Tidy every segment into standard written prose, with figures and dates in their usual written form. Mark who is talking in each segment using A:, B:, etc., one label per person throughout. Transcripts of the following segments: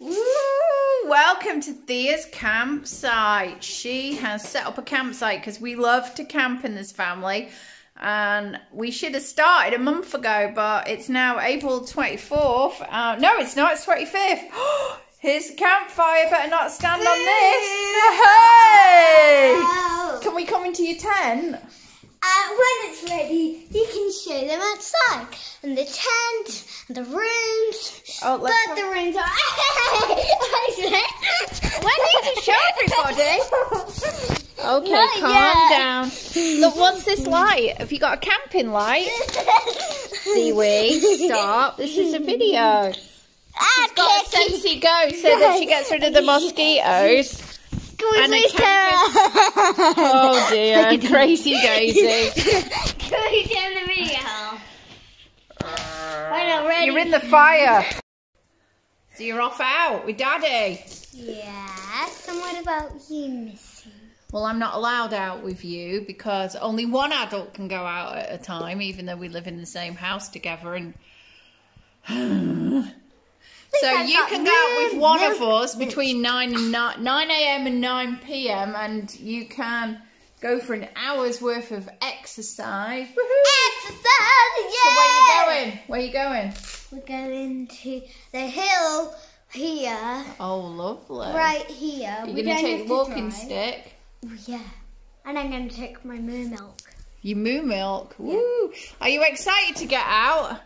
A: Ooh, welcome to Thea's campsite. She has set up a campsite because we love to camp in this family. And we should have started a month ago, but it's now April 24th. No, it's not. It's 25th. Here's the campfire. Better not stand on this. Hey! Can we come into your tent?
B: When it's ready, you can show them outside. And the tent, and the rooms.
A: Oh,
B: but the rooms are...
A: We need to show everybody. Okay,
B: Not
A: calm
B: yet.
A: down. Look, what's this light? Have you got a camping light? Seaweed, stop. This is a video. She's got a Sensi Go so that she gets rid of the mosquitoes.
B: Can we
A: Oh dear, crazy Daisy.
B: Can we turn the video? We're not ready.
A: You're in the fire. So you're off out with Daddy.
B: Yes, and what about you, Missy?
A: Well, I'm not allowed out with you because only one adult can go out at a time, even though we live in the same house together. And so you can go out with one of us between 9 a.m. and 9 p.m. and you can go for an hour's worth of exercise.
B: Exercise, yeah!
A: So where are you going? Where are you going?
B: We're going to the hill here.
A: Oh, lovely.
B: Right here.
A: You're going to take the walking stick?
B: Yeah. And I'm going to take my moo milk.
A: Your moo milk? Yeah. Woo! Are you excited to get out?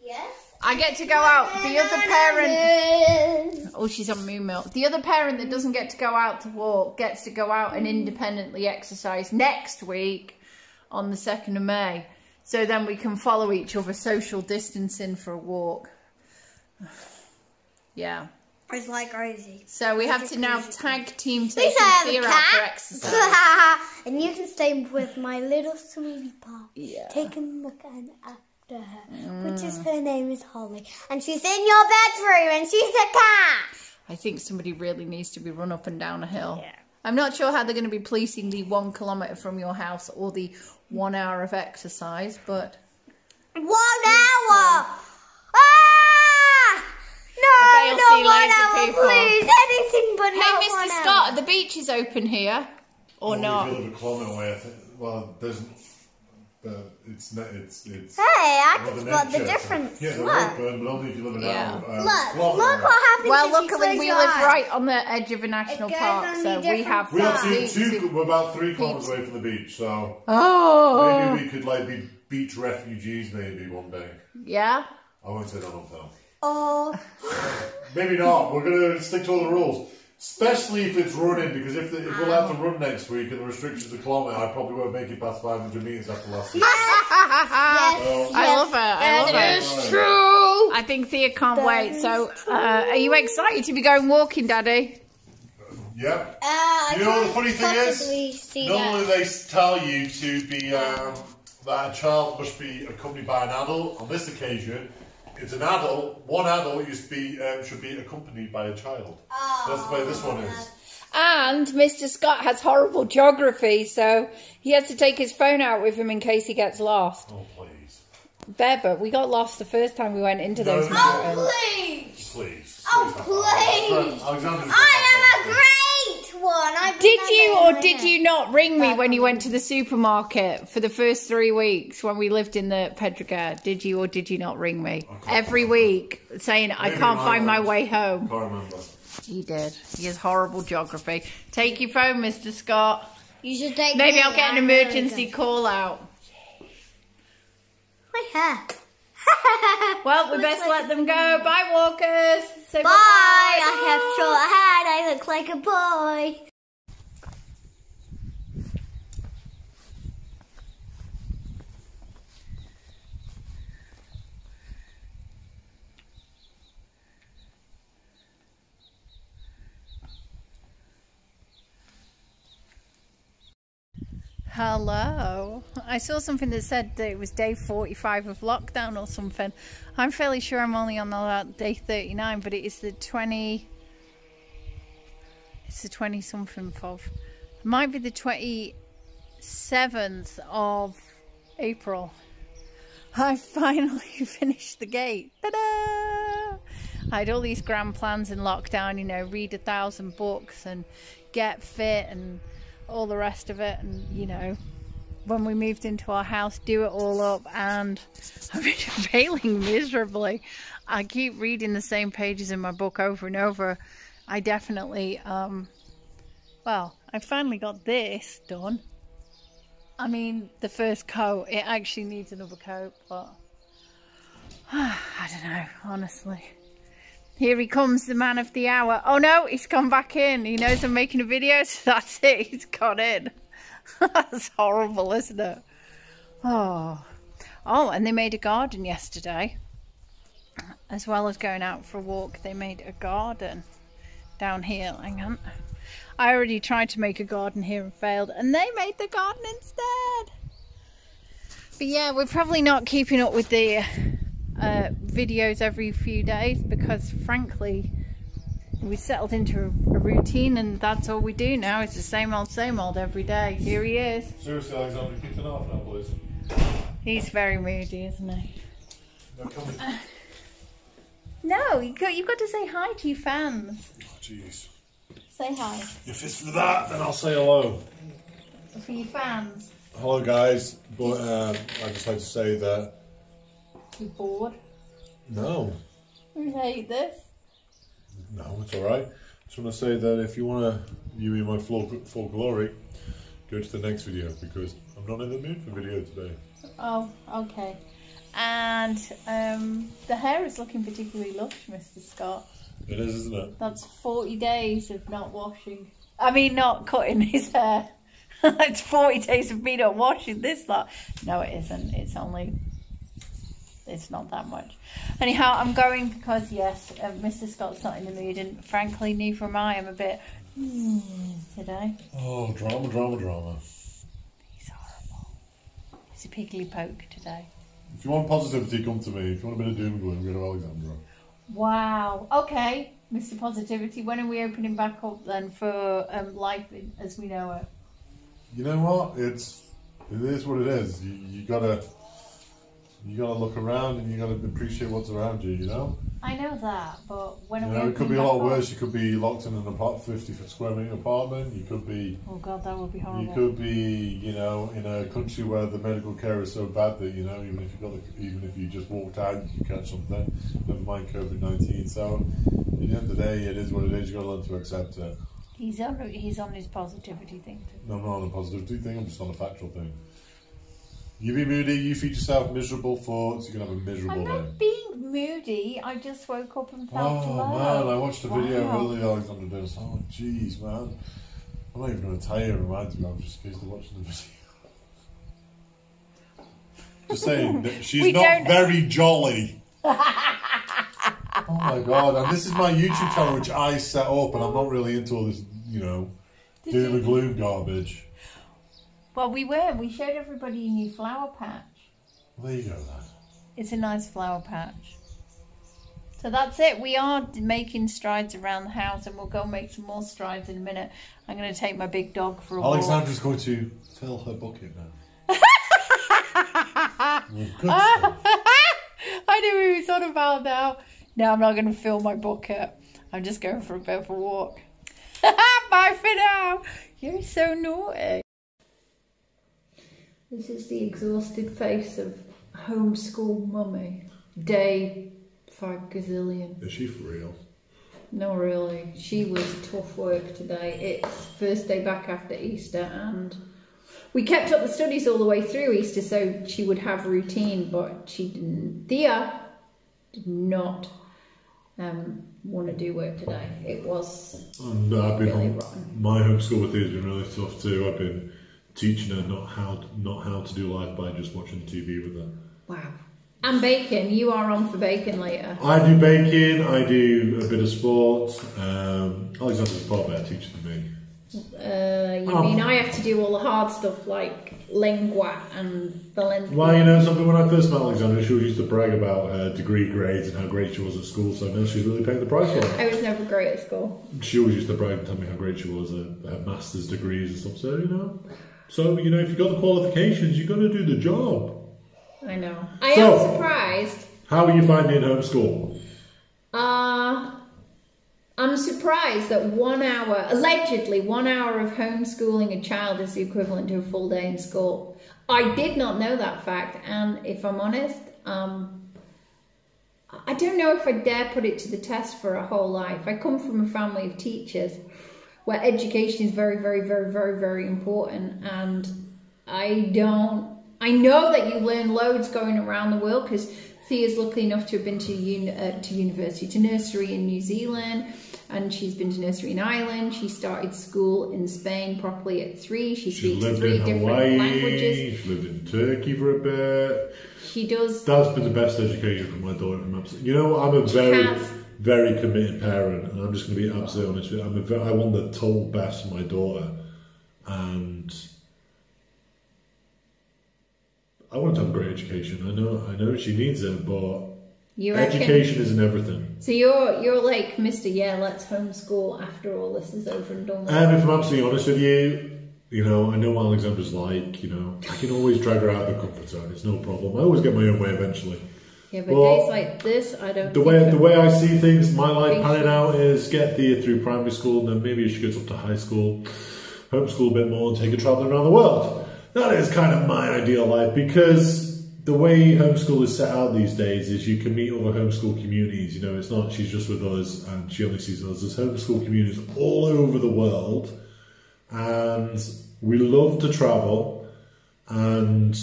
B: Yes.
A: I get to go out. The other parent... Oh, she's on moo milk. The other parent that doesn't get to go out to walk gets to go out and independently exercise next week on the 2nd of May. So then we can follow each other social distancing for a walk. Yeah.
B: It's like crazy.
A: So we have to now tag team taking Thea out for exercise.
B: And you can stay with my little sweetie pie.
A: Yeah.
B: Take a look after her, which is her name is Holly. And she's in your bedroom and she's a cat.
A: I think somebody really needs to be run up and down a hill.
B: Yeah.
A: I'm not sure how they're going to be policing the 1 kilometre from your house or the 1 hour of exercise, but...
B: 1 hour! No,
A: not 1 hour,
B: please. Anything but
A: hey,
B: not
A: Mr.
B: 1
A: Scott,
B: hour.
A: are the beaches open here? Or not?
C: If you live a kilometre away, I think, well, there's... it's
B: Hey, I can spot the difference.
C: Yeah, they're
B: Look.
C: open, but only if you live an hour.
B: Look what happens
A: Well,
B: if you
A: luckily
B: close
A: we
B: your
A: live
B: eyes.
A: right on the edge of a national
B: goes
A: park,
B: on
A: so
B: the
A: we
B: different
A: have...
C: We have
B: sides.
C: we're about 3 kilometres away from the beach, so
A: Oh!
C: maybe we could like be beach refugees maybe one day.
A: Yeah?
C: I won't say that on film.
B: Oh.
C: Maybe not. We're going to stick to all the rules. Especially if it's running, because if we're allowed to run next week and the restrictions are kilometre, I probably won't make it past 500 metres after last week.
B: Yes.
A: I love it. I love it.
B: It's true.
A: I think Thea can't wait. So, are you excited to be going walking, Daddy?
C: Yep. You know what the funny thing is? Normally they tell you to be that a child must be accompanied by an adult. On this occasion, it's an adult. One adult should be accompanied by a child. That's the way this one is.
A: And Mr. Scott has horrible geography, so he has to take his phone out with him in case he gets lost.
C: Oh, please.
A: But we got lost the first time we went into those
C: No.
A: mountains.
B: Oh, please.
C: Please.
B: Oh, please.
C: Alexander's
B: I am a great one.
A: Did you or did you not ring me when you went to the supermarket for the first 3 weeks when we lived in the Pedregal? Did you or did you not ring me? Every week saying I can't find my way home.
C: Can't remember.
A: He did. He has horrible geography. Take your phone, Mr. Scott.
B: You should take
A: Maybe
B: me.
A: I'll get an emergency call out.
B: My hair.
A: Well, we best let them go. Bye, walkers. Say
B: Bye. I have short hair. I look like a boy.
A: Hello. I saw something that said that it was day 45 of lockdown or something. I'm fairly sure I'm only on day 39, but it is the 20... It's the 20-something of... It might be the 27th of April. I finally finished the gate. Ta-da! I had all these grand plans in lockdown, you know, read 1,000 books and get fit and all the rest of it. And, you know, when we moved into our house, do it all up, and I've been failing miserably. I keep reading the same pages in my book over and over. I definitely, well, I finally got this done. I mean, the first coat, it actually needs another coat, but I don't know, honestly. Here he comes, the man of the hour. Oh no, he's gone back in. He knows I'm making a video, so that's it. He's gone in. That's horrible, isn't it? Oh, and they made a garden yesterday. As well as going out for a walk, they made a garden down here. Hang on. I already tried to make a garden here and failed, and they made the garden instead. But yeah, we're probably not keeping up with the videos every few days because, frankly, we settled into a routine, and that's all we do now. It's the same old every day. Here he is.
C: Seriously, Alexander, keep it off now, please.
A: He's very moody, isn't he?
C: No, come on.
A: No, you've got to say hi to your fans.
C: Oh, jeez.
A: Say hi.
C: If it's for that, then I'll say hello.
A: For your fans.
C: Hello, guys. But I just like to say that...
A: You bored?
C: No.
A: You hate this?
C: No, it's alright. Just want to say that if you want to view me in my full glory, go to the next video, because I'm not in the mood for video today.
A: Oh, okay. And the hair is looking particularly lush, Mr. Scott.
C: It is, isn't it?
A: That's 40 days of not washing. I mean, not cutting his hair. It's 40 days of me not washing this lot. No, it isn't. It's only... It's not that much. Anyhow, I'm going because, yes, Mr. Scott's not in the mood, and frankly, neither am I. I'm a bit today.
C: Oh, drama, drama, drama.
A: He's horrible. He's a piggly poke today.
C: If you want positivity, come to me. If you want a bit of doom and gloom, go to Alexandra.
A: Wow. Okay, Mr. Positivity. When are we opening back up then for life as we know it?
C: You know what? It is what it is. You gotta look around and you gotta appreciate what's around you. You know.
A: I know that, but when are we?
C: It could be a lot worse. You could be locked in an 50 square meter apartment. You could be.
A: Oh God, that would be horrible.
C: You could be, you know, in a country where the medical care is so bad that, you know, even if you just walked out, you could catch something. Never mind COVID-19. So, at the end of the day, it is what it is. You got to learn to accept it.
A: He's on his positivity thing too.
C: No, I'm not on a positivity thing. I'm just on a factual thing. You be moody. You feed yourself miserable thoughts. You're gonna have a miserable day.
A: I'm not being moody. I just woke up and felt low.
C: Oh man, I watched the video earlier, Alexander Dennis. Oh jeez, man. I'm not even going to tell you. It reminds me. I'm just scared of watching the video. Just saying, she's not very jolly. Oh my God! And this is my YouTube channel, which I set up, and I'm not really into all this, you know, doom and gloom garbage.
A: Well, we were. We showed everybody your new flower patch.
C: Well, there you go, then.
A: It's a nice flower patch. So that's it. We are making strides around the house, and we'll go make some more strides in a minute. I'm going to take my big dog for a walk.
C: Alexandra's going to fill her bucket now.
A: I knew he was on about now. No, I'm not going to fill my bucket. I'm just going for a bit of a walk. Bye for now. You're so naughty. This is the exhausted face of homeschool mummy. Day 5 gazillion.
C: Is she for real?
A: Not really. She was tough work today. It's first day back after Easter, and we kept up the studies all the way through Easter so she would have routine, but she didn't. Thea did not want to do work today. It was really rotten.
C: My homeschool with Thea has been really tough too. I've been teaching her not how to do life by just watching TV with her.
A: Wow. And baking. You are on for baking later.
C: I do baking. I do a bit of sport. Alexander's far better teacher than me.
A: You mean I have to do all the hard stuff like lingua and Valencia?
C: Well, you know something, when I first met Alexandra, she always used to brag about her degree grades and how great she was at school, so now she's really paying the price for it.
A: I was never great at school.
C: She always used to brag and tell me how great she was at her master's degrees and stuff, so, you know. So, you know, if you've got the qualifications, you've got to do the job.
A: I know. I am surprised.
C: How are you finding homeschool?
A: I'm surprised that allegedly 1 hour of homeschooling a child is the equivalent to a full day in school. I did not know that fact, and if I'm honest, I don't know if I dare put it to the test for a whole life. I come from a family of teachers where education is very, very, very, very, very important, and I know that you learn loads going around the world, because Thea's lucky enough to have been to university, to nursery in New Zealand, and she's been to nursery in Ireland. She started school in Spain properly at 3. She speaks 3 different languages.
C: She lived in Turkey for a bit.
A: She does.
C: That's been the best education for my daughter. You know, I'm a very committed parent, and I'm just going to be absolutely honest with you. I want the total best for my daughter, and I want to have a great education. I know she needs it, but education isn't everything.
A: So you're like, Mr. Yeah, let's homeschool after all this is over and done with.
C: And if I'm absolutely honest with you, I know what Alexandra's like. I can always drag her out of the comfort zone. It's no problem. I always get my own way eventually.
A: Yeah, but days like this, I don't.
C: The way I see things, my life panning out is get Thea through primary school, and then maybe as she goes up to high school, homeschool a bit more, and take her traveling around the world. That is kind of my ideal life, because the way homeschool is set out these days is you can meet other homeschool communities. It's not she's just with us and she only sees us. There's homeschool communities all over the world, and we love to travel, and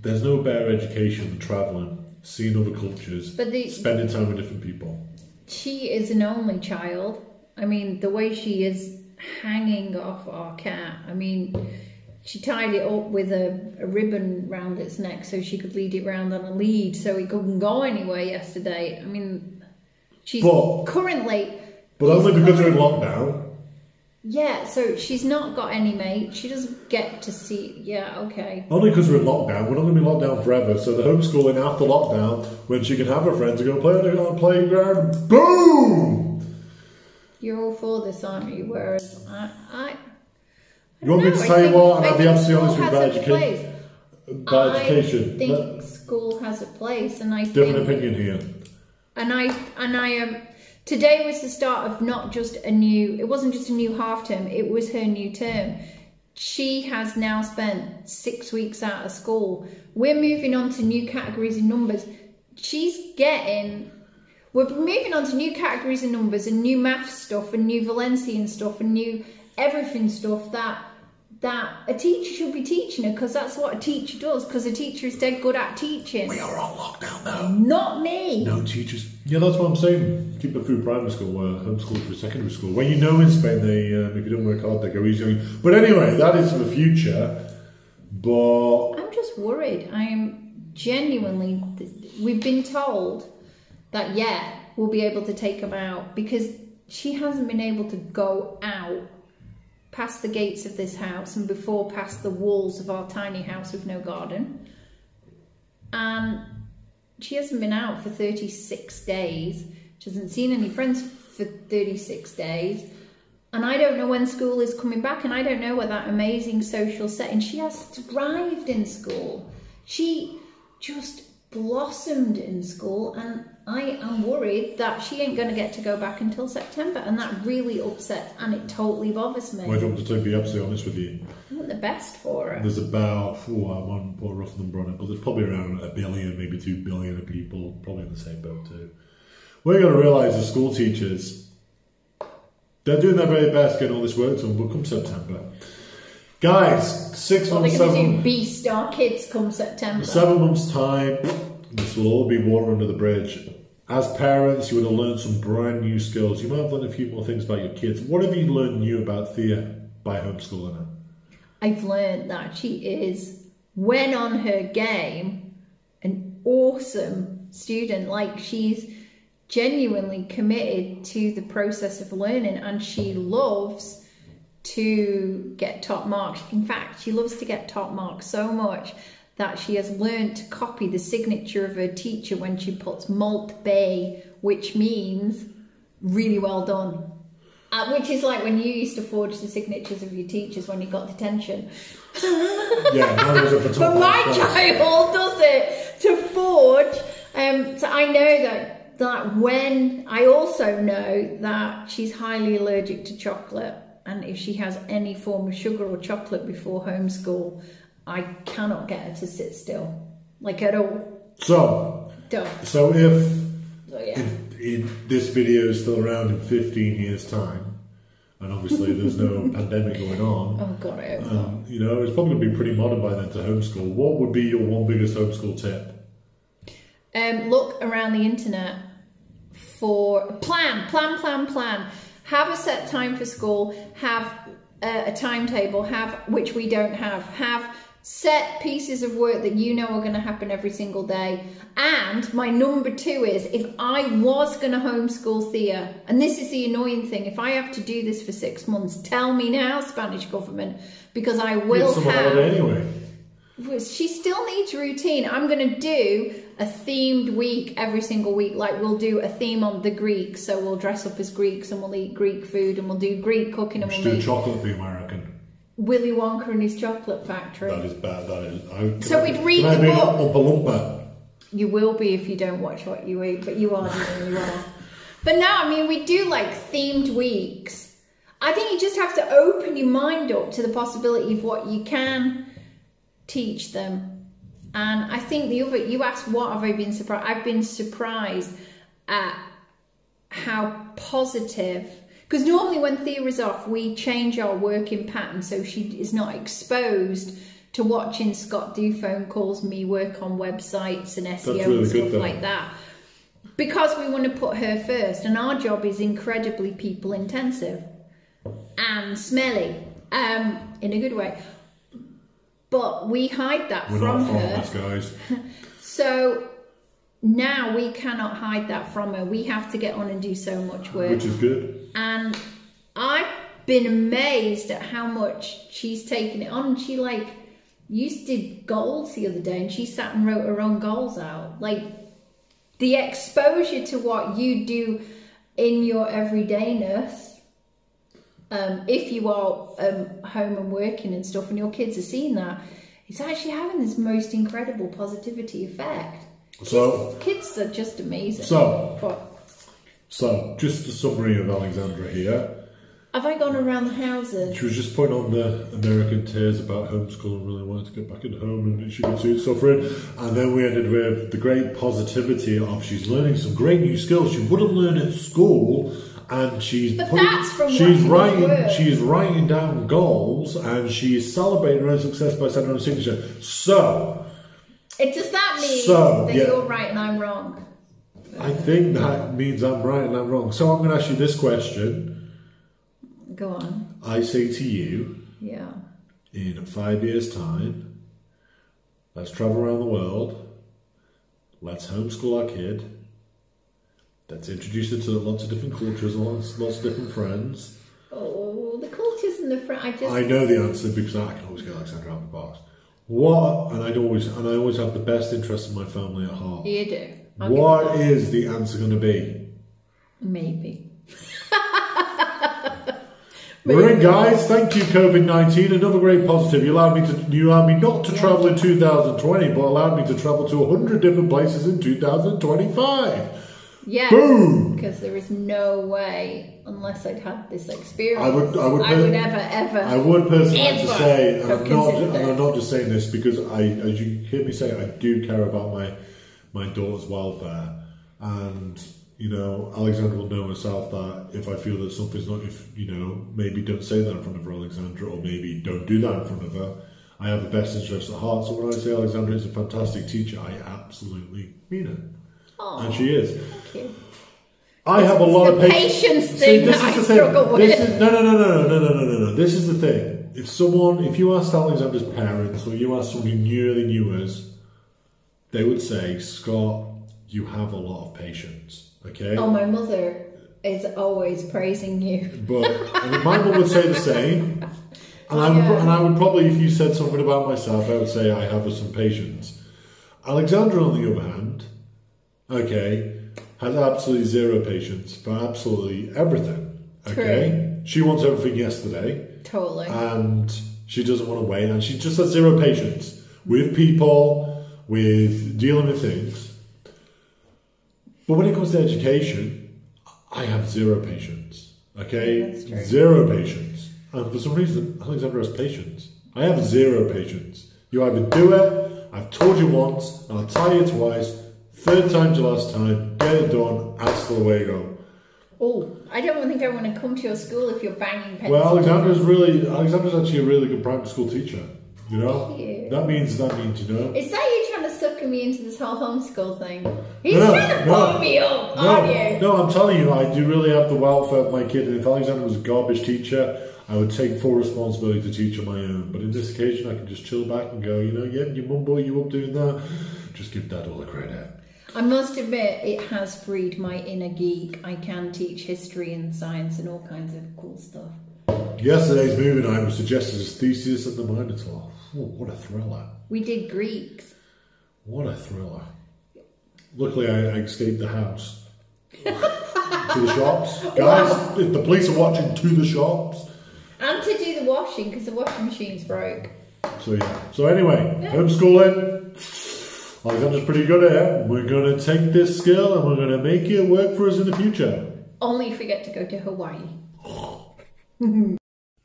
C: there's no better education than travelling, seeing other cultures, spending time with different people.
A: She is an only child. I mean, the way she is hanging off our cat, she tied it up with a ribbon round its neck so she could lead it round on a lead so it couldn't go anywhere yesterday. She's currently...
C: But only because we're in lockdown.
A: Yeah, so she's not got any mates. She doesn't get to see... Yeah, okay.
C: Only because we're in lockdown. We're not going to be locked down forever. So the homeschooling after lockdown, when she can have her friends and go play on the playground, boom!
A: You're all for this, aren't you? Whereas
C: You want me to tell you what, and I'll be absolutely honest with you about education?
A: I think school has a place, and
C: different opinion here.
A: And I today was the start of not just a new. It wasn't just a new half term. It was her new term. She has now spent 6 weeks out of school. We're moving on to new categories and numbers. We're moving on to new categories and numbers and new math stuff and new Valencian stuff and new everything stuff that a teacher should be teaching her, because that's what a teacher does, because a teacher is dead good at teaching.
C: We are on lockdown though.
A: Not me.
C: No teachers. Yeah, that's what I'm saying. Keep it through primary school, homeschool through secondary school. Well, in Spain, they if you don't work hard, they go easy. But anyway, that is for the future. But
A: I'm just worried. I am genuinely... We've been told that, we'll be able to take them out, because she hasn't been able to go out past the gates of this house and before past the walls of our tiny house with no garden. And she hasn't been out for 36 days. She hasn't seen any friends for 36 days. And I don't know when school is coming back, and I don't know what that amazing social setting. She has thrived in school. She just blossomed in school, and I am worried that she ain't going to get to go back until September, and that really upsets, and it totally bothers me.
C: I don't want to be absolutely honest with you.
A: I want the best for her.
C: There's about, I won't put a rough number on it, but there's probably around 1 billion, maybe 2 billion of people probably in the same boat too. We're going to realise as school teachers, they're doing their very best getting all this work done, but come September. Guys, 6 months,
A: they're going to do beast our kids come September.
C: 7 months' time, this will all be water under the bridge. As parents, you would have learned some brand new skills. You might have learned a few more things about your kids. What have you learned new about Thea by homeschooling her?
A: I've learned that she is, when on her game, an awesome student. Like, she's genuinely committed to the process of learning, and she loves to get top marks. In fact, she loves to get top marks so much that she has learned to copy the signature of her teacher when she puts Malt Bay, which means really well done. Which is like when you used to forge the signatures of your teachers when you got detention.
C: Yeah,
A: but my child does it to forge. So I know that that when I also know that she's highly allergic to chocolate, and if she has any form of sugar or chocolate before homeschool, I cannot get her to sit still, like at all.
C: So if this video is still around in 15 years' time, and obviously there's no pandemic going on,
A: oh god, I hope not.
C: You know, it's probably going to be pretty modern by then to homeschool. What would be your one biggest homeschool tip?
A: Look around the internet for plan. Have a set time for school, have a timetable, which we don't have set pieces of work that you know are going to happen every single day. And my number 2 is, if I was going to homeschool Thea, and this is the annoying thing, if I have to do this for 6 months, tell me now, Spanish government, because I will have...
C: holiday anyway.
A: She still needs routine. I'm going to do a themed week every single week. Like, we'll do a theme on the Greeks, so we'll dress up as Greeks and we'll eat Greek food and we'll do Greek cooking and we'll
C: do a chocolate theme, I reckon.
A: Willy Wonka and his chocolate factory.
C: That is bad. That is.
A: So we'd read the book.
C: Oompa Loompa?
A: You will be if you don't watch what you eat, but you are doing, you are. But no, I mean, we do like themed weeks. I think you just have to open your mind up to the possibility of what you can teach them. And I think you asked, what have I been surprised? I've been surprised at how positive, because normally when Thea is off, we change our working pattern so she is not exposed to watching Scott do phone calls, me work on websites and SEO and stuff like that. Because we want to put her first, and our job is incredibly people intensive and smelly, in a good way. But we hide that from her.
C: Guys.
A: So now we cannot hide that from her. We have to get on and do so much work.
C: Which is good.
A: And I've been amazed at how much she's taken it on. She did goals the other day and she sat and wrote her own goals out. Like, the exposure to what you do in your everydayness, if you are home and working and stuff and your kids are seeing that, it's actually having this most incredible positivity effect. So kids are just amazing.
C: So just a summary of Alexandra here.
A: Have I gone around the houses?
C: She was just putting on the American tears about homeschool and really wanted to get back into home, and she could see it suffering. And then we ended with the great positivity of she's learning some great new skills she wouldn't learn at school, and she's writing down goals, and she's celebrating her own success by sending her own signature. So,
A: does that mean that you're right and I'm wrong?
C: I think that means I'm right and I'm wrong. So I'm going to ask you this question.
A: Go on.
C: I say to you, in 5 years' time, let's travel around the world, let's homeschool our kid, let's introduce her to lots of different cultures, lots of different friends.
A: Oh, the cultures and the friends.
C: I know the answer because I can always get Alexandra out of the box. What, and I always have the best interest of my family at heart.
A: You do.
C: What is the answer going to be?
A: Maybe.
C: We're in, guys. Thank you, COVID-19. Another great positive. You allowed me not to travel in 2020, but allowed me to travel to 100 different places in 2025.
A: Yeah.
C: Boom.
A: Because there is no way, unless I'd had this experience,
C: I would ever. I would personally like to say, and I'm not just saying this because as you hear me say, I do care about my daughter's welfare, and. You know, Alexandra will know herself that if I feel that something's not, maybe don't say that in front of her, Alexandra, or maybe don't do that in front of her. I have the best interest at heart. So when I say Alexandra is a fantastic teacher, I absolutely mean it.
A: Aww,
C: and she is.
A: Thank you.
C: I have a lot of
A: patience thing that I struggle with.
C: No. This is the thing. If you asked Alexandra's parents, or you asked someone who really knew us, they would say, Scott, you have a lot of patience. Okay.
A: Oh, my mother is always praising you.
C: And my mum would say the same. And I would probably, if you said something about myself, I would say I have some patience. Alexandra, on the other hand, has absolutely zero patience for absolutely everything. Okay. True. She wants everything yesterday.
A: Totally.
C: And she doesn't want to wait, and she just has zero patience with people, with dealing with things. But when it comes to education, I have zero patience. Okay?
A: Yeah, that's true.
C: Zero patience. And for some reason, Alexandra has patience. I have zero patience. You either do it, I've told you once, and I'll tell you twice, third time's the last time, get it done, hasta luego.
A: Oh, I don't think I want to come to your school if you're banging pencils.
C: Well, Alexandra's actually a really good primary school teacher. You know?
A: Cute.
C: That means, you know.
A: Is that you trying to sucker me into this whole homeschool thing? He's trying to pull me up, aren't you?
C: No, I'm telling you, I do really have the welfare of my kid, and if Alexandra was a garbage teacher, I would take full responsibility to teach on my own. But in this occasion, I can just chill back and go, you know, yeah, your mum brought you up doing that. Just give Dad all the credit.
A: I must admit, it has freed my inner geek. I can teach history and science and all kinds of cool stuff.
C: Yesterday's movie night was suggested as Theseus and the Minotaur. Oh, what a thriller.
A: We did Greeks.
C: What a thriller. Luckily, I escaped the house. To the shops. Guys, if the police are watching, to the shops.
A: And to do the washing, because the washing machine's broke.
C: So, yeah. So, anyway, homeschooling. Alexandra's pretty good at it. We're going to take this skill and we're going to make it work for us in the future.
A: Only if we get to go to Hawaii.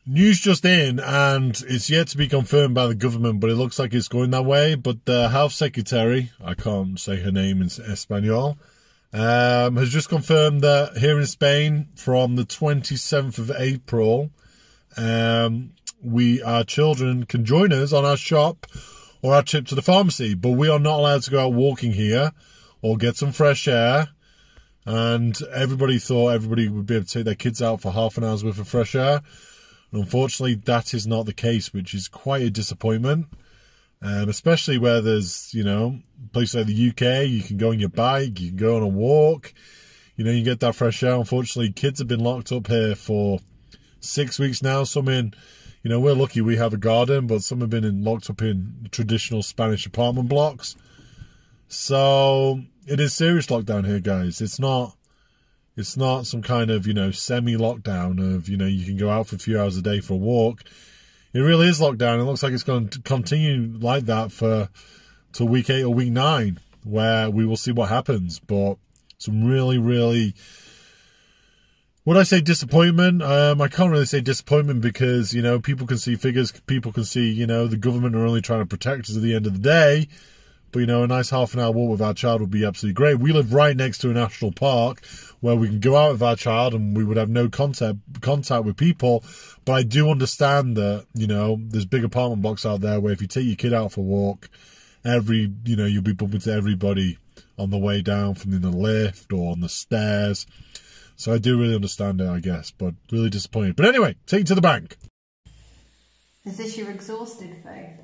C: News just in, and it's yet to be confirmed by the government, but it looks like it's going that way. But the health secretary, I can't say her name in Espanol, has just confirmed that here in Spain, from the 27th of April, our children can join us on our shop or our trip to the pharmacy, but we are not allowed to go out walking here or get some fresh air. And everybody thought everybody would be able to take their kids out for half an hour's worth of fresh air. And unfortunately, that is not the case, which is quite a disappointment. Especially where there's, you know, places like the UK, you can go on your bike, you can go on a walk, you know, you get that fresh air. Unfortunately, kids have been locked up here for 6 weeks now. Some in, you know, we're lucky we have a garden, but some have been locked up in traditional Spanish apartment blocks. So it is serious lockdown here, guys. It's not some kind of, you know, semi-lockdown of, you know, you can go out for a few hours a day for a walk. It really is lockdown. It looks like it's going to continue like that till week 8 or week 9, where we will see what happens. But some really, really, would I say disappointment? I can't really say disappointment because, you know, people can see figures, people can see, you know, the government are only trying to protect us at the end of the day. But, you know, a nice half an hour walk with our child would be absolutely great. We live right next to a national park where we can go out with our child and we would have no contact with people. But I do understand that, you know, there's big apartment blocks out there where if you take your kid out for a walk, you know, you'll be bumping into everybody on the way down from in the lift or on the stairs. So I do really understand it, I guess, but really disappointed. But anyway, take it to the bank.
A: Is this your exhausted face?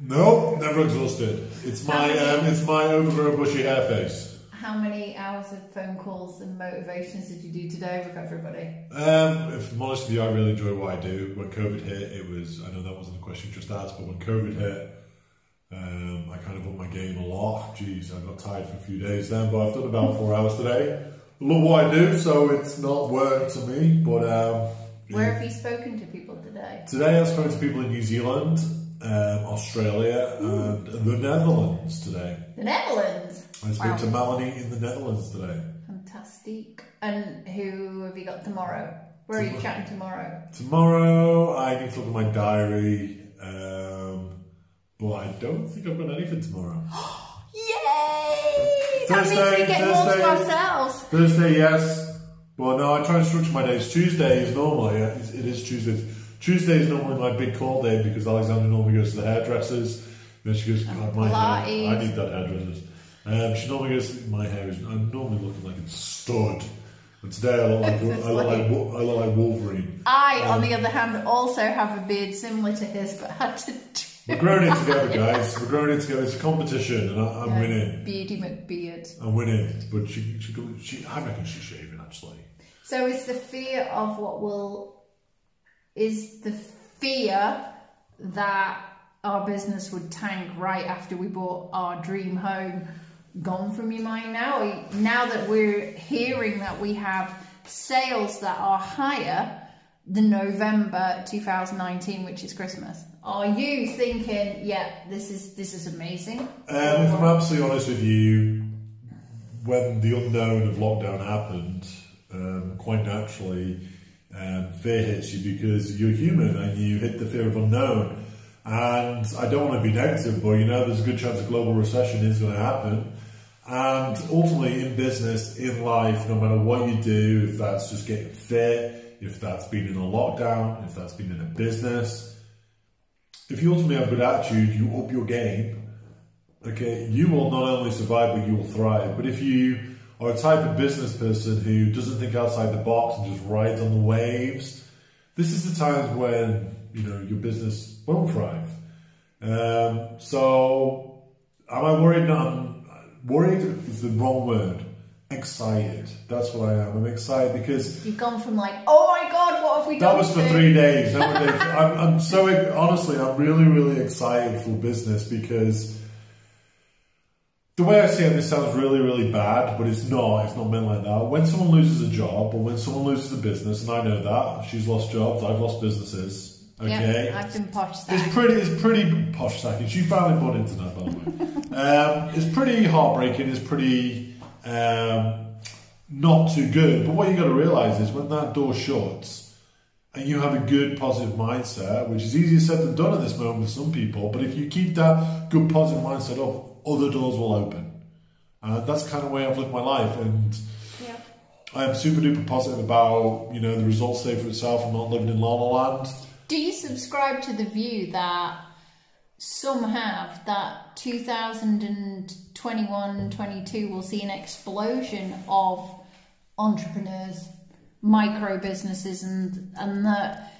C: No, never exhausted. It's my overgrown bushy hair face.
A: How many hours of phone calls and motivations did you do today with everybody?
C: If I'm honest with you, I really enjoy what I do. When COVID hit, I know that wasn't the question you just asked, but when COVID hit, I kind of upped my game a lot. Jeez, I got tired for a few days then, but I've done about 4 hours today. I love what I do, so it's not work to me, but...
A: Where have you spoken to people today?
C: Today I've spoken to people in New Zealand, Australia, and the Netherlands today.
A: The Netherlands?
C: I spoke to Melanie in the Netherlands today.
A: Fantastic. And who have you got tomorrow? Where are you chatting tomorrow?
C: Tomorrow, I need to look at my diary, but I don't think I've got anything tomorrow.
A: Yay!
C: Thursday,
A: that means we get more to ourselves.
C: Thursday, yes. Well, no, I try and structure my days. Tuesday is normally, it is Tuesday. Tuesday is normally my big call day because Alexandra normally goes to the hairdressers. Then she goes, God, my hair, I need that hairdressers. She normally goes, my hair is, I'm normally looking like it's stud. And today I look like Wolverine.
A: I, on the other hand, also have a beard similar to his, but had to do.
C: We're growing it together, guys. We're growing it together. It's a competition, and I'm winning.
A: Beardy McBeard.
C: I'm winning, but I reckon she's shaving actually.
A: So is the fear of is the fear that our business would tank right after we bought our dream home gone from your mind now? Now that we're hearing that we have sales that are higher than November 2019, which is Christmas, are you thinking, yeah, this is amazing?
C: If I'm absolutely honest with you, when the unknown of lockdown happened, quite naturally, fear hits you because you're human and you hit the fear of unknown. And I don't want to be negative, but you know, there's a good chance a global recession is going to happen. And ultimately, in business, in life, no matter what you do, if that's just getting fit, if that's been in a lockdown, if that's been in a business, if you ultimately have a good attitude, you up your game, okay, you will not only survive, but you will thrive. But if you are a type of business person who doesn't think outside the box and just rides on the waves, this is the times when, you know, your business won't thrive. So, am I worried? No, worried is the wrong word. Excited. That's what I am. I'm excited because
A: you've gone from like, oh my God, what have we done?
C: That was for 3 days. I'm so, honestly, I'm really, really excited for business because the way I say it, this sounds really, really bad, but it's not meant like that. When someone loses a job or when someone loses a business, and I know that, she's lost jobs, I've lost businesses, okay?
A: Yeah, I've been posh sacked.
C: It's pretty posh sacking. She finally bought into that, by the way. It's pretty heartbreaking, it's pretty not too good, but what you got to realise is when that door shuts and you have a good positive mindset, which is easier said than done at this moment for some people, but if you keep that good positive mindset up, other doors will open. That's the kind of way I've lived my life, and I am super duper positive about, you know, the results say for itself. I'm not living in La La Land.
A: Do you subscribe to the view that some have that 2021-22 will see an explosion of entrepreneurs, micro businesses, and that,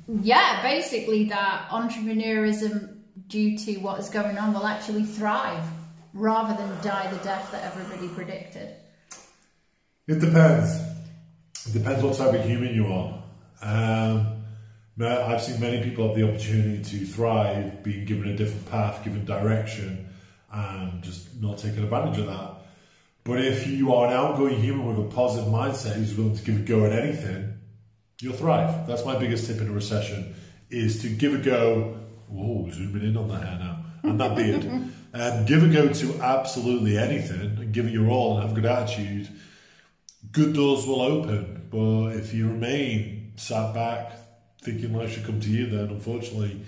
A: yeah, basically that entrepreneurism, due to what is going on, will actually thrive rather than die the death that everybody predicted?
C: It depends. It depends what type of human you are. I've seen many people have the opportunity to thrive, being given a different path, given direction, and just not taking advantage of that. But if you are an outgoing human with a positive mindset who's willing to give a go at anything, you'll thrive. That's my biggest tip in a recession, is to give a go. Whoa, zooming in on the hair now, and that beard. Give a go to absolutely anything and give it your all and have a good attitude. Good doors will open, but if you remain sat back thinking life should come to you, then unfortunately,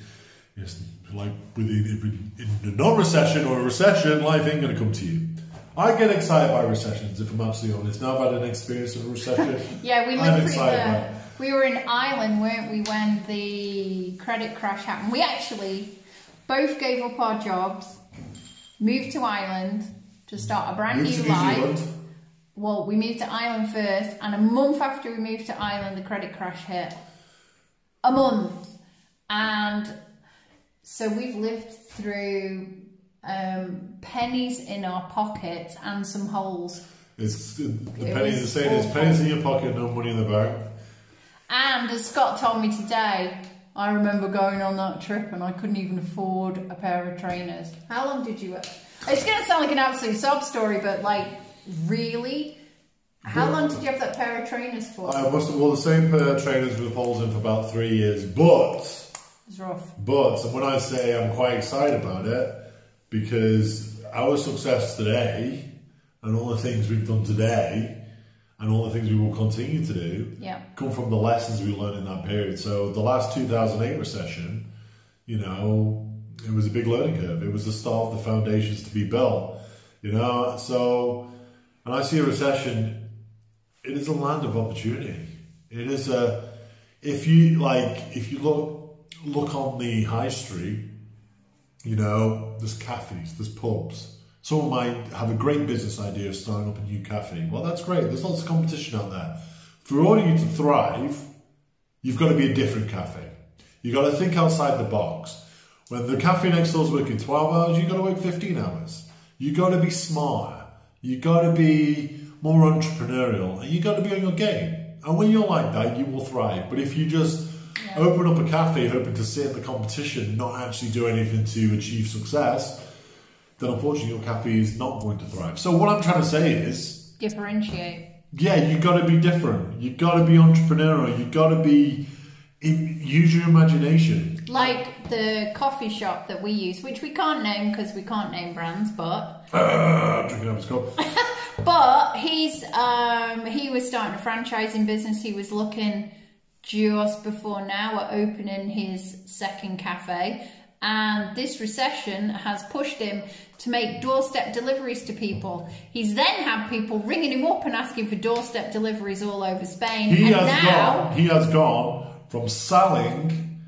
C: it's like in a non-recession or a recession, life ain't going to come to you. I get excited by recessions, if I'm absolutely honest. Now I've had an experience of a recession.
A: Yeah, we lived through we were in Ireland, weren't we, when the credit crash happened. We actually both gave up our jobs, moved to Ireland to start a brand new life. Well, we moved to Ireland first, and a month after we moved to Ireland, the credit crash hit. A month. And so we've lived through pennies in our pockets and some holes.
C: It's the pennies are saying it's pennies in your pocket, no money in the bank.
A: And as Scott told me today, I remember going on that trip and I couldn't even afford a pair of trainers. How long did you work? It's going to sound like an absolute sob story, but like, really? How long did you have that pair of trainers for? I must have worn the same pair of trainers with holes in for about 3 years, but... It's rough.
C: But, and when I say I'm quite excited about it, because our success today, and all the things we've done today, and all the things we will continue to do, come from the lessons we learned in that period. So the last 2008 recession, you know, it was a big learning curve. It was the start of the foundations to be built, you know. So, and I see a recession, it is a land of opportunity. It is a, if you look on the high street, you know, there's cafes, there's pubs. Someone might have a great business idea of starting up a new cafe. Well, that's great. There's lots of competition out there. For order you to thrive, you've got to be a different cafe. You've got to think outside the box. When the cafe next door is working 12 hours, you've got to work 15 hours. You've got to be smarter. You've got to be more entrepreneurial. And you've got to be on your game. And when you're like that, you will thrive. But if you just open up a cafe hoping to sit in the competition, not actually do anything to achieve success, then unfortunately your cafe is not going to thrive. So what I'm trying to say is... differentiate. Yeah, you've got to be different. You've got to be entrepreneurial. You've got to be... use your imagination.
A: Like the coffee shop that we use, which we can't name because we can't name brands, but...
C: drinking up his cup.
A: But he was starting a franchising business. He was looking just before now at opening his second cafe. And this recession has pushed him to make doorstep deliveries to people. He's then had people ringing him up and asking for doorstep deliveries all over Spain.
C: He has gone from selling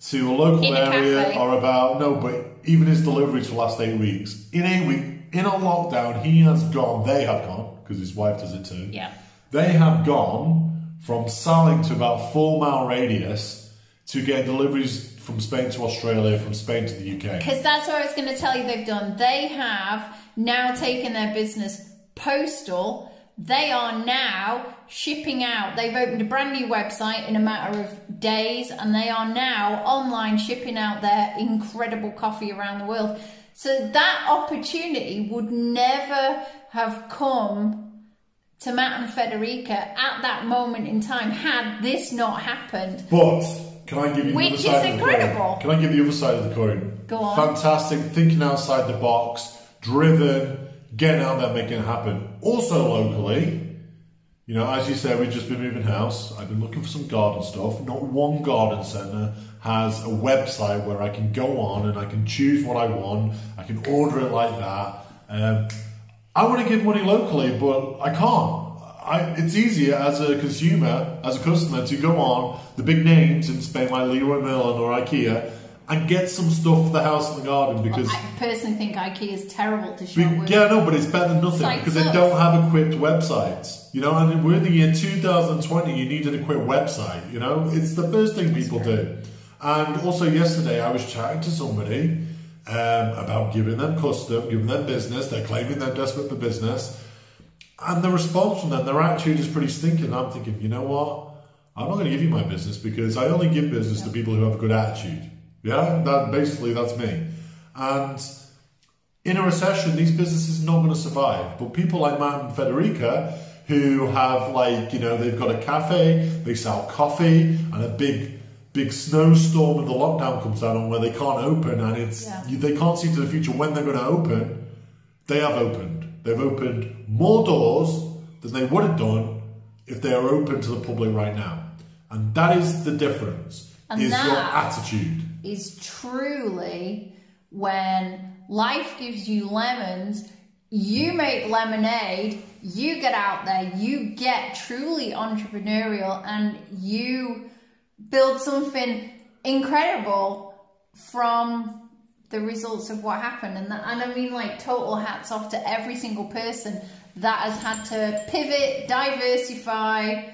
C: to a local area or about, no, but even his deliveries for the last 8 weeks. In 8 weeks, in a lockdown, they have gone, because his wife does it too.
A: Yeah.
C: They have gone from selling to about 4-mile radius to get deliveries from Spain to Australia, from Spain to the UK.
A: Because that's what I was going to tell you they've done. They have now taken their business postal. They are now shipping out. They've opened a brand new website in a matter of days, and they are now online shipping out their incredible coffee around the world. So that opportunity would never have come to Matt and Federica at that moment in time had this not happened.
C: But can I give you the other side of the coin? Can I give you the other side of the coin?
A: Go on.
C: Fantastic, thinking outside the box, driven, getting out there, making it happen. Also locally, you know, as you said, we've just been moving house. I've been looking for some garden stuff. Not one garden centre has a website where I can go on and I can choose what I want. I can order it like that. I want to give money locally, but I can't. It's easier as a consumer, as a customer, to go on the big names in Spain like Leroy Merlin or IKEA and get some stuff for the house and the garden, because
A: I personally think IKEA is terrible to shop with.
C: Yeah, no, but it's better than nothing because they don't have equipped websites. You know, and we're in the year 2020. You need an equipped website. You know, it's the first thing people do. And also yesterday, I was chatting to somebody about giving them custom, giving them business. They're claiming they're desperate for business. And the response from them, their attitude is pretty stinking. I'm thinking, you know what? I'm not going to give you my business because I only give business to people who have a good attitude. Yeah, that's me. And in a recession, these businesses are not going to survive. But people like Matt and Federica, who have, like, you know, they've got a cafe, they sell coffee, and a big snowstorm and the lockdown comes down on where they can't open, and they can't see to the future when they're going to open. They have opened. They've opened more doors than they would have done if they are open to the public right now. And that is the difference, is your attitude.
A: Is truly when life gives you lemons, you make lemonade, you get out there, you get truly entrepreneurial, and you build something incredible from the results of what happened. And I mean, like, total hats off to every single person that has had to pivot, diversify,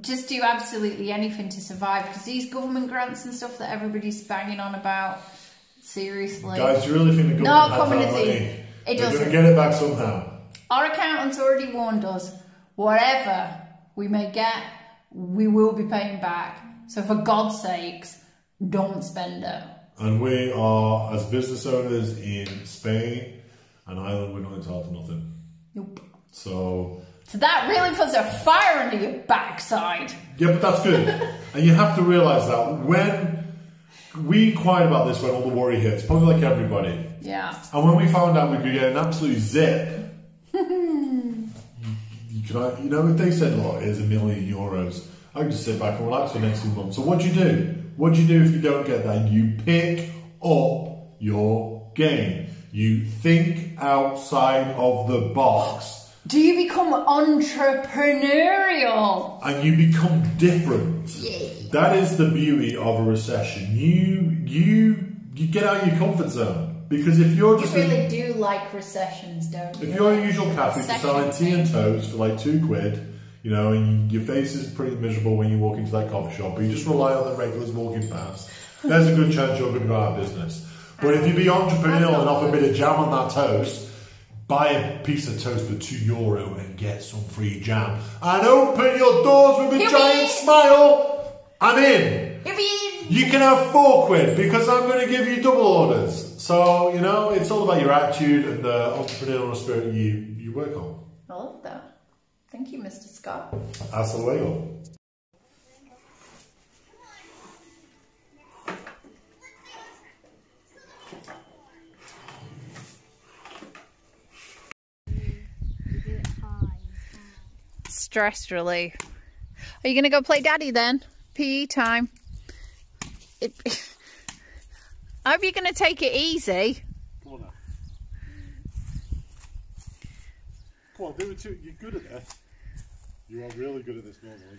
A: just do absolutely anything to survive, because these government grants and stuff that everybody's banging on about, seriously.
C: Guys, do you really think the government
A: not
C: has
A: coming
C: that
A: to
C: money?
A: see. It
C: They're
A: doesn't.
C: going to get it back somehow.
A: Our accountant's already warned us, whatever we may get, we will be paying back. So for God's sakes, don't spend it.
C: And we are, as business owners in Spain and Ireland, we're not entitled to nothing.
A: Nope.
C: So
A: that really puts a fire under your backside.
C: Yeah, but that's good. And you have to realise that when we inquired about this, when all the worry hits, probably like everybody.
A: Yeah.
C: And when we found out we could get an absolute zip, you know, if they said, look, here's €1 million, I can just sit back and relax for the next 2 months. So what do you do? What do you do if you don't get that? You pick up your game. You think outside of the box.
A: Do you become entrepreneurial?
C: And you become different.
A: Yeah.
C: That is the beauty of a recession. You get out of your comfort zone. Because if you're just...
A: You really do like recessions, don't you?
C: If you're a usual cafe selling tea and toast for like £2, you know, and your face is pretty miserable when you walk into that coffee shop, but you just rely on the regulars walking past, there's a good chance you're going to go out of business. But if you be entrepreneurial and offer a bit of jam on that toast, buy a piece of toast for €2 and get some free jam. And open your doors with a giant smile. I'm in. You can have £4 because I'm going to give you double orders. So, you know, it's all about your attitude and the entrepreneurial spirit you work on.
A: I love that. Thank you, Mr. Scott.
C: Hasta luego.
A: stress relief. Are you going to go play daddy then? PE time. I hope you're going to take it easy.
C: Come on now. Come on, do it too. You're good at this. You are really good at this normally.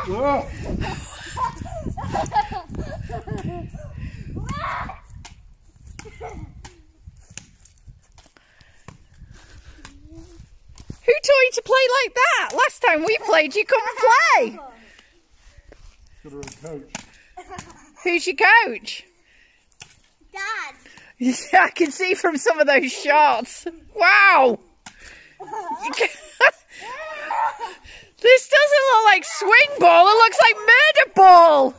C: Whoa.
A: Who taught you to play like that? Last time we played, you couldn't play.
C: Got her own coach.
A: Who's your coach?
B: Dad.
A: Yeah, I can see from some of those shots. Wow. This doesn't look like swing ball. It looks like murder ball.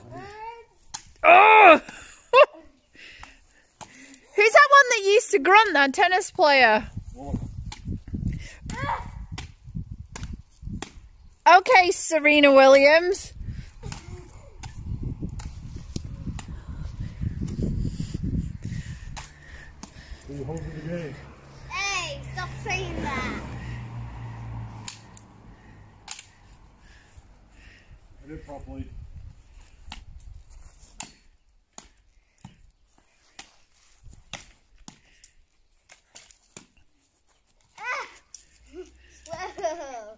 A: Oh. Who's that one that used to grunt, that tennis player? Okay, Serena Williams.
C: Are you holding the game?
B: Hey, stop saying that.
C: I did properly.
B: Whoa.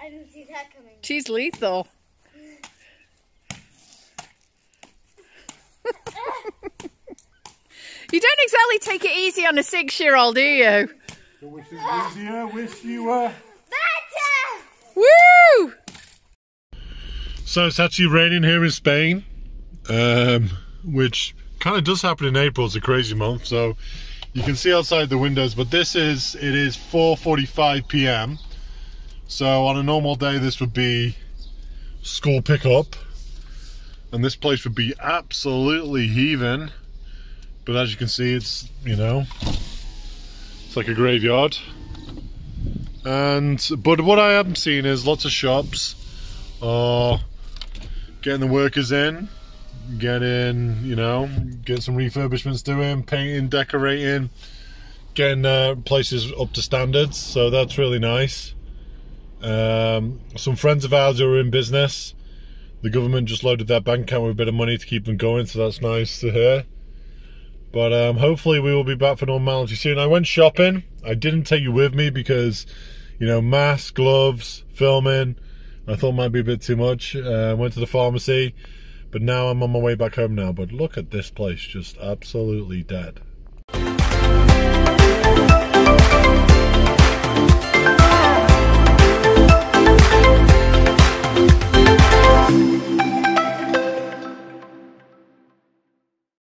B: I didn't see that coming.
A: She's lethal. You don't exactly take it easy on a 6-year-old, do you?
C: Don't wish it was easier, wish you were
B: better!
A: Woo!
C: So it's actually raining here in Spain, which kind of does happen in April. It's a crazy month, so you can see outside the windows, but it is 4:45 p.m. So on a normal day this would be school pickup, and this place would be absolutely heaving. But as you can see, it's, you know, it's like a graveyard. But what I am seeing is lots of shops are getting the workers in, getting some refurbishments doing, painting, decorating, getting places up to standards. So that's really nice. Some friends of ours who are in business, the government just loaded their bank account with a bit of money to keep them going, so that's nice to hear. But hopefully we will be back for normality soon. I went shopping. I didn't take you with me because, you know, masks, gloves, filming, I thought might be a bit too much. Went to the pharmacy, but now I'm on my way back home now. But look at this place, just absolutely dead.